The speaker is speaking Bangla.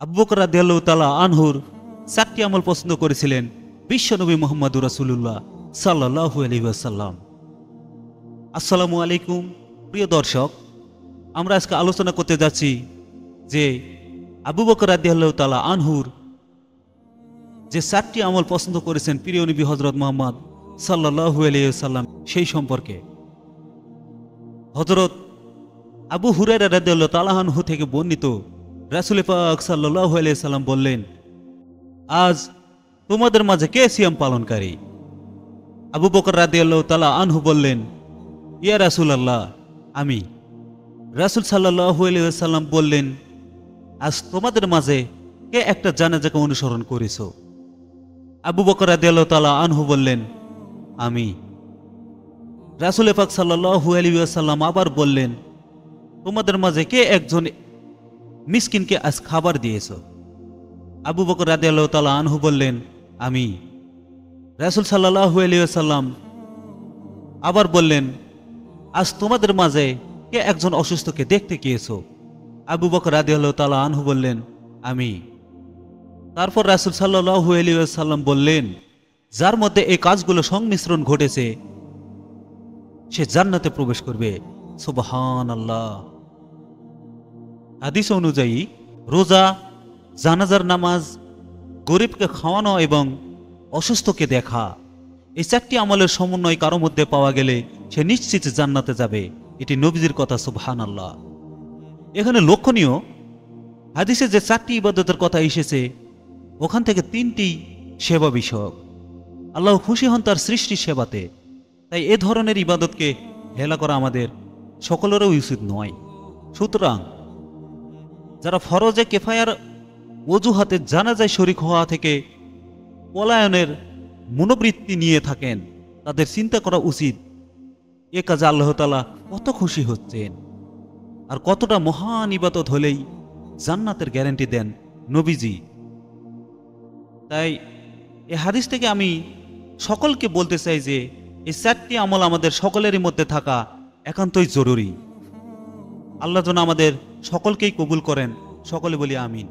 আবু বকর রাদিয়াল্লাহু তাআলা আনহুর 4টি আমল পছন্দ করেছিলেন বিশ্বনবী মুহাম্মদুর রাসূলুল্লাহ সাল্লাল্লাহু আলাইহি ওয়াসাল্লাম। আসসালামু আলাইকুম প্রিয় দর্শক, আমরা আজকে আলোচনা করতে যাচ্ছি যে আবু বকর রাদিয়াল্লাহু তাআলা আনহুর যে 4টি আমল পছন্দ করেছেন প্রিয় নবী হযরত মুহাম্মদ সাল্লাল্লাহু আলাইহি ওয়াসাল্লাম সেই সম্পর্কে। হযরত আবু হুরায়রা রাদিয়াল্লাহু তাআলা আনহু থেকে বর্ণিত, রাসূল পাক সাল্লাল্লাহু আলাইহি ওয়াসাল্লাম বললেন, আজ তোমাদের মাঝে কে সিয়াম পালনকারী? আবু বকর রাদিয়াল্লাহু তাআলা আনহু বললেন, ইয়া রাসূলুল্লাহ, আমি। রাসূল সাল্লাল্লাহু আলাইহি ওয়াসাল্লাম বললেন, আজ তোমাদের মাঝে কে একটা জানাজাকে অনুসরণ করেছো? আবু বকর রাদিয়াল্লাহু তাআলা আনহু বললেন, আমি। রাসূল পাক সাল্লাল্লাহু আলাইহি ওয়াসাল্লাম আবার বললেন, তোমাদের মাঝে কে একজন মিসকিনকে আজ খাবার দিয়েছো? আবু বকর রাদিয়াল্লাহু তাআলা আনহু বললেন, আমি। রাসূল সাল্লাল্লাহু আলাইহি ওয়াসাল্লাম আবার বললেন, আজ তোমাদের মাঝে কে একজন অসুস্থকে দেখতে গিয়েছো? আবু বকর রাদিয়াল্লাহু তাআলা আনহু বললেন, আমি। তারপর রাসূল সাল্লাল্লাহু আলাইহি ওয়াসাল্লাম বললেন, যার মধ্যে এই কাজগুলো সংমিশ্রণ ঘটেছে সে জান্নাতে প্রবেশ করবে। সুবহানাল্লাহ। হাদিস অনুযায়ী রোজা, জানাজার নামাজ, গরিবকে খাওয়ানো এবং অসুস্থকে দেখা, এই 4টি আমলের সমন্বয় কারো মধ্যে পাওয়া গেলে সে নিশ্চিত জান্নাতে যাবে। এটি নবীজির কথা। সুবহানাল্লাহ। এখানে লক্ষণীয়, হাদিসে যে 4টি ইবাদতের কথা এসেছে ওখান থেকে 3টি সেবা বিষয়ক। আল্লাহ খুশি হন তার সৃষ্টির সেবাতে, তাই এ ধরনের ইবাদতকে হেলা করা আমাদের সকলেরও উচিত নয়। সুতরাং যারা ফরজে কেফায়ার অজুহাতে জানাজায় শরীক হওয়া থেকে পলায়নের মনোবৃত্তি নিয়ে থাকেন, তাদের চিন্তা করা উচিত এ কাজে আল্লাহ তাআলা কত খুশি হচ্ছেন আর কতটা মহান ইবাদত হলেই জান্নাতের গ্যারান্টি দেন নবীজি। তাই এ হাদিস থেকে আমি সকলকে বলতে চাই যে এই 4টি আমল আমাদের সকলেরই মধ্যে থাকা একান্তই জরুরি। আল্লাহ যেন আমাদের সকলকেই কবুল করেন। সকলে বলি আমিন।